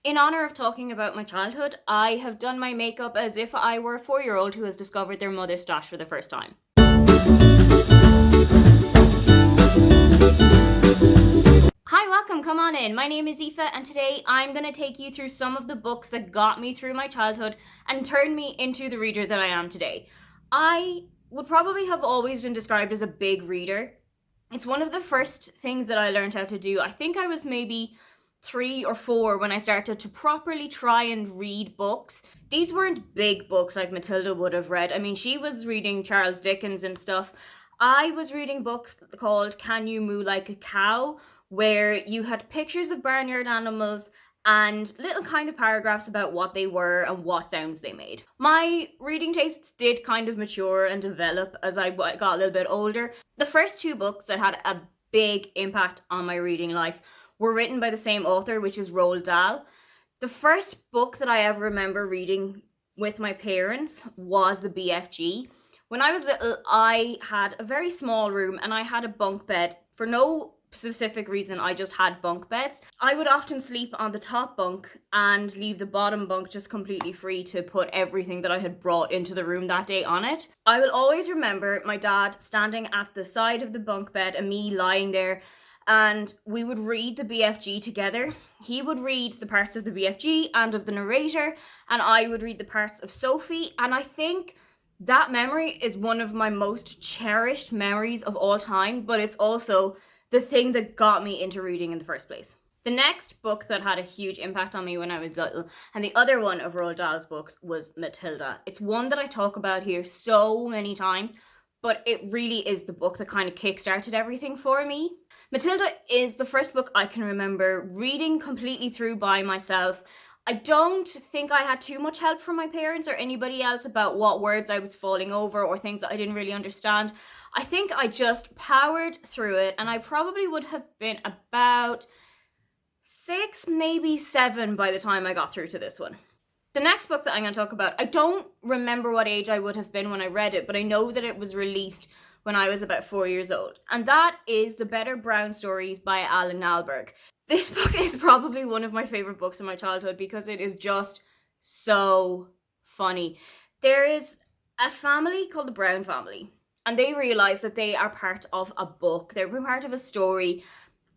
In honor of talking about my childhood, I have done my makeup as if I were a 4-year-old who has discovered their mother's stash for the first time. Hi, welcome, come on in. My name is Aoife, and today I'm going to take you through some of the books that got me through my childhood and turned me into the reader that I am today. I would probably have always been described as a big reader. It's one of the first things that I learned how to do. I think I was maybe 3 or 4 when I started to properly try and read books. These weren't big books like Matilda would have read. I mean, she was reading Charles Dickens and stuff. I was reading books called Can You Moo Like a Cow, where you had pictures of barnyard animals and little kind of paragraphs about what they were and what sounds they made. My reading tastes did kind of mature and develop as I got a little bit older. The first 2 books that had a big impact on my reading life were written by the same author, which is Roald Dahl. The first book that I ever remember reading with my parents was the BFG. When I was little, I had a very small room and I had a bunk bed. For no specific reason, I just had bunk beds. I would often sleep on the top bunk and leave the bottom bunk just completely free to put everything that I had brought into the room that day on it. I will always remember my dad standing at the side of the bunk bed and me lying there, and we would read the BFG together. He would read the parts of the BFG and of the narrator, and I would read the parts of Sophie, and I think that memory is one of my most cherished memories of all time, but it's also the thing that got me into reading in the first place. The next book that had a huge impact on me when I was little, and the other one of Roald Dahl's books, was Matilda. It's one that I talk about here so many times, but it really is the book that kind of kickstarted everything for me. Matilda is the first book I can remember reading completely through by myself. I don't think I had too much help from my parents or anybody else about what words I was falling over or things that I didn't really understand. I think I just powered through it, and I probably would have been about 6, maybe 7 by the time I got through to this one. The next book that I'm going to talk about, I don't remember what age I would have been when I read it, but I know that it was released when I was about 4 years old. And that is The Better Brown Stories by Alan Nalberg. This book is probably one of my favorite books in my childhood because it is just so funny. There is a family called the Brown family, and they realize that they are part of a book. They're part of a story,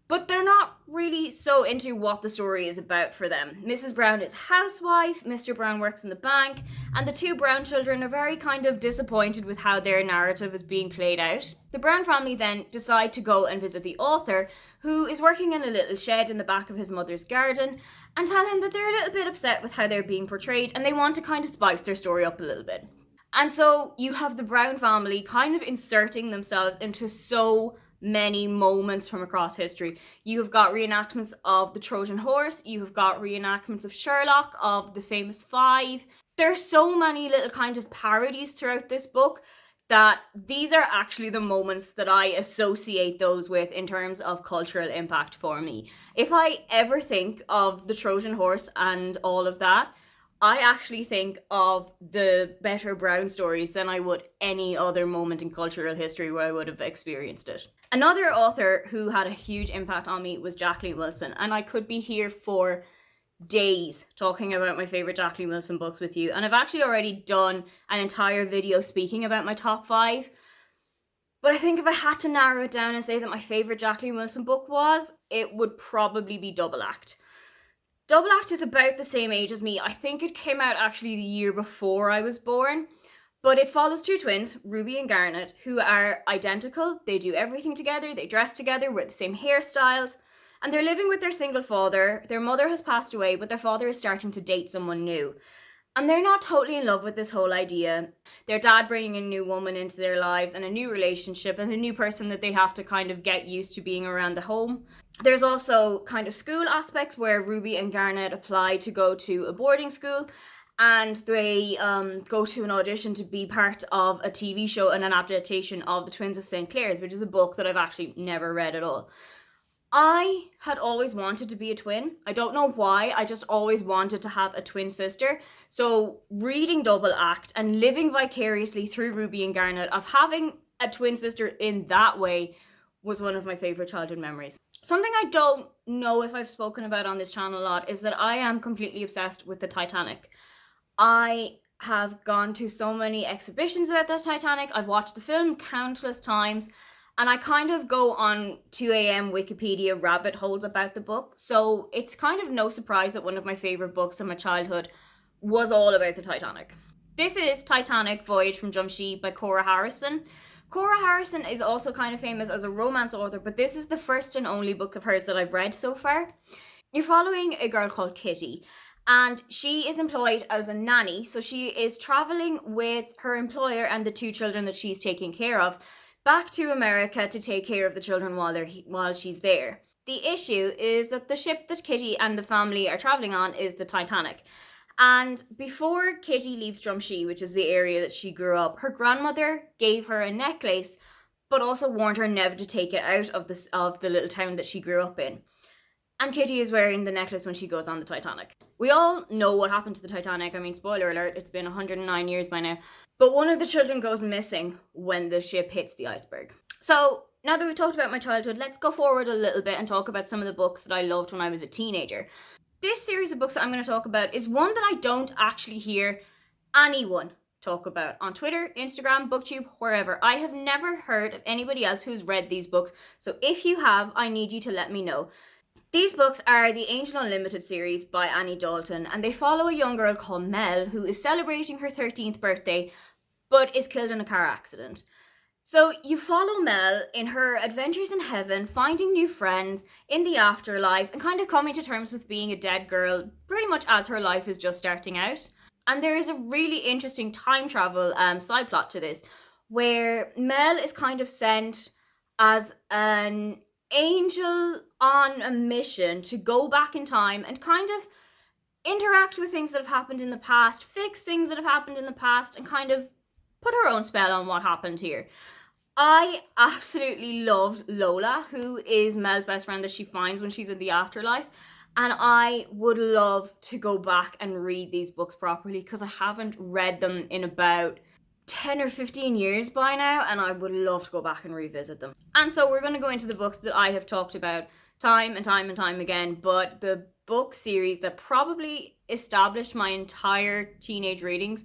but they're not really so into what the story is about for them. Mrs. Brown is a housewife, Mr. Brown works in the bank, and the 2 Brown children are very kind of disappointed with how their narrative is being played out. The Brown family then decide to go and visit the author, who is working in a little shed in the back of his mother's garden, and tell him that they're a little bit upset with how they're being portrayed and they want to kind of spice their story up a little bit. And so you have the Brown family kind of inserting themselves into so many moments from across history. You have got reenactments of the Trojan Horse, you have got reenactments of Sherlock, of the famous 5. There's so many little kind of parodies throughout this book that these are actually the moments that I associate those with in terms of cultural impact for me. If I ever think of the Trojan Horse and all of that, I actually think of the Better Brown Stories than I would any other moment in cultural history where I would have experienced it. Another author who had a huge impact on me was Jacqueline Wilson, and I could be here for days talking about my favorite Jacqueline Wilson books with you, and I've actually already done an entire video speaking about my top 5. But I think if I had to narrow it down and say that my favorite Jacqueline Wilson book was, it would probably be Double Act. Double Act is about the same age as me. I think it came out actually the year before I was born. But it follows 2 twins, Ruby and Garnet, who are identical. They do everything together, they dress together, wear the same hairstyles, and they're living with their single father. Their mother has passed away, but their father is starting to date someone new. And they're not totally in love with this whole idea. Their dad bringing a new woman into their lives and a new relationship and a new person that they have to kind of get used to being around the home. There's also kind of school aspects where Ruby and Garnet apply to go to a boarding school, and they go to an audition to be part of a TV show and an adaptation of The Twins of St. Clair's, which is a book that I've actually never read at all. I had always wanted to be a twin. I don't know why, I just always wanted to have a twin sister. So reading Double Act and living vicariously through Ruby and Garnet of having a twin sister in that way was one of my favourite childhood memories. Something I don't know if I've spoken about on this channel a lot is that I am completely obsessed with the Titanic. I have gone to so many exhibitions about the Titanic. I've watched the film countless times, and I kind of go on 2am Wikipedia rabbit holes about the book. So it's kind of no surprise that one of my favorite books of my childhood was all about the Titanic. This is Titanic Voyage from Jamshid by Cora Harrison. Cora Harrison is also kind of famous as a romance author, but this is the first and only book of hers that I've read so far. You're following a girl called Kitty, and she is employed as a nanny, so she is traveling with her employer and the 2 children that she's taking care of back to America to take care of the children while she's there. The issue is that the ship that Kitty and the family are traveling on is the Titanic. And before Kitty leaves Drumshee, which is the area that she grew up, her grandmother gave her a necklace, but also warned her never to take it out of the little town that she grew up in. And Kitty is wearing the necklace when she goes on the Titanic. We all know what happened to the Titanic. I mean, spoiler alert, it's been 109 years by now. But one of the children goes missing when the ship hits the iceberg. So now that we've talked about my childhood, let's go forward a little bit and talk about some of the books that I loved when I was a teenager. This series of books that I'm going to talk about is one that I don't actually hear anyone talk about on Twitter, Instagram, BookTube, wherever. I have never heard of anybody else who's read these books. So if you have, I need you to let me know. These books are the Angel Unlimited series by Annie Dalton, and they follow a young girl called Mel who is celebrating her 13th birthday but is killed in a car accident. So you follow Mel in her adventures in heaven, finding new friends in the afterlife, and kind of coming to terms with being a dead girl pretty much as her life is just starting out. And there is a really interesting time travel side plot to this, where Mel is kind of sent as an angel on a mission to go back in time and kind of interact with things that have happened in the past, fix things that have happened in the past, and kind of put her own spell on what happened here. I absolutely loved Lola, who is Mel's best friend that she finds when she's in the afterlife. And I would love to go back and read these books properly because I haven't read them in about 10 or 15 years by now, and I would love to go back and revisit them. And so we're going to go into the books that I have talked about time and time and time again, but the book series that probably established my entire teenage readings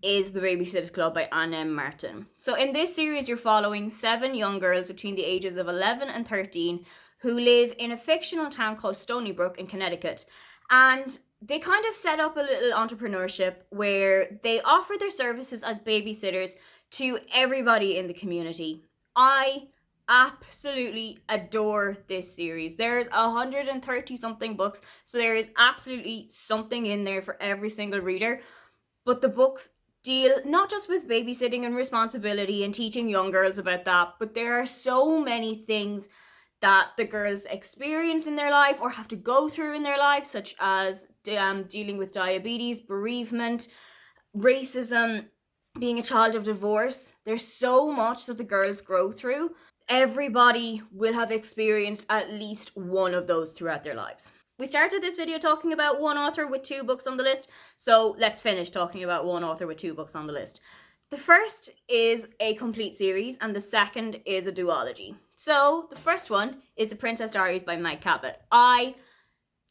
is The Babysitter's Club by Ann M. Martin. So in this series, you're following 7 young girls between the ages of 11 and 13 who live in a fictional town called Stony Brook in Connecticut. And they kind of set up a little entrepreneurship where they offer their services as babysitters to everybody in the community. I absolutely adore this series. There's 130 something books, so there is absolutely something in there for every single reader. But the books deal not just with babysitting and responsibility and teaching young girls about that, but there are so many things that the girls experience in their life or have to go through in their life, such as dealing with diabetes, bereavement, racism, being a child of divorce. There's so much that the girls grow through. Everybody will have experienced at least one of those throughout their lives. We started this video talking about one author with 2 books on the list, so let's finish talking about one author with 2 books on the list. The first is a complete series, and the second is a duology. So the first one is The Princess Diaries by Meg Cabot. I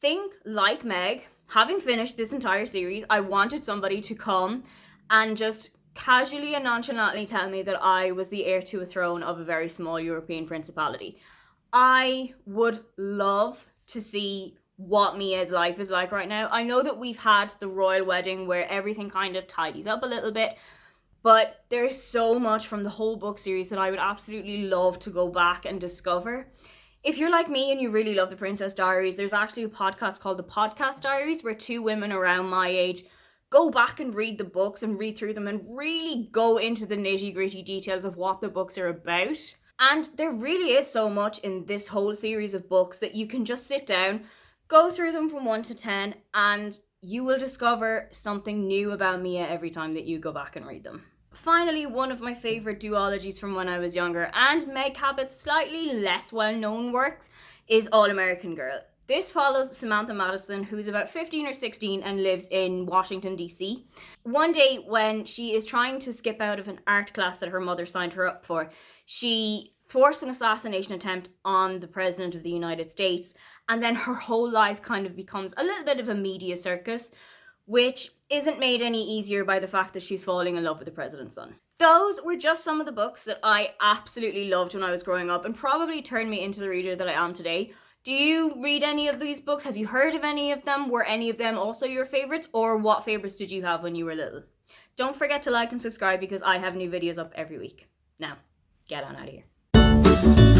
think, like Meg, having finished this entire series, I wanted somebody to come and just casually and nonchalantly tell me that I was the heir to a throne of a very small European principality. I would love to see what Mia's life is like right now. I know that we've had the royal wedding where everything kind of tidies up a little bit, but there's so much from the whole book series that I would absolutely love to go back and discover. If you're like me and you really love The Princess Diaries, there's actually a podcast called The Podcast Diaries where 2 women around my age go back and read the books and read through them and really go into the nitty-gritty details of what the books are about. And there really is so much in this whole series of books that you can just sit down, go through them from 1 to 10, and you will discover something new about Mia every time that you go back and read them. Finally, one of my favourite duologies from when I was younger, and Meg Cabot's slightly less well-known works, is All American Girl. This follows Samantha Madison, who's about 15 or 16 and lives in Washington, D.C. One day when she is trying to skip out of an art class that her mother signed her up for, she thwarts an assassination attempt on the President of the United States, and then her whole life kind of becomes a little bit of a media circus, which isn't made any easier by the fact that she's falling in love with the president's son. Those were just some of the books that I absolutely loved when I was growing up and probably turned me into the reader that I am today. Do you read any of these books? Have you heard of any of them? Were any of them also your favorites? Or what favorites did you have when you were little? Don't forget to like and subscribe because I have new videos up every week. Now, get on out of here.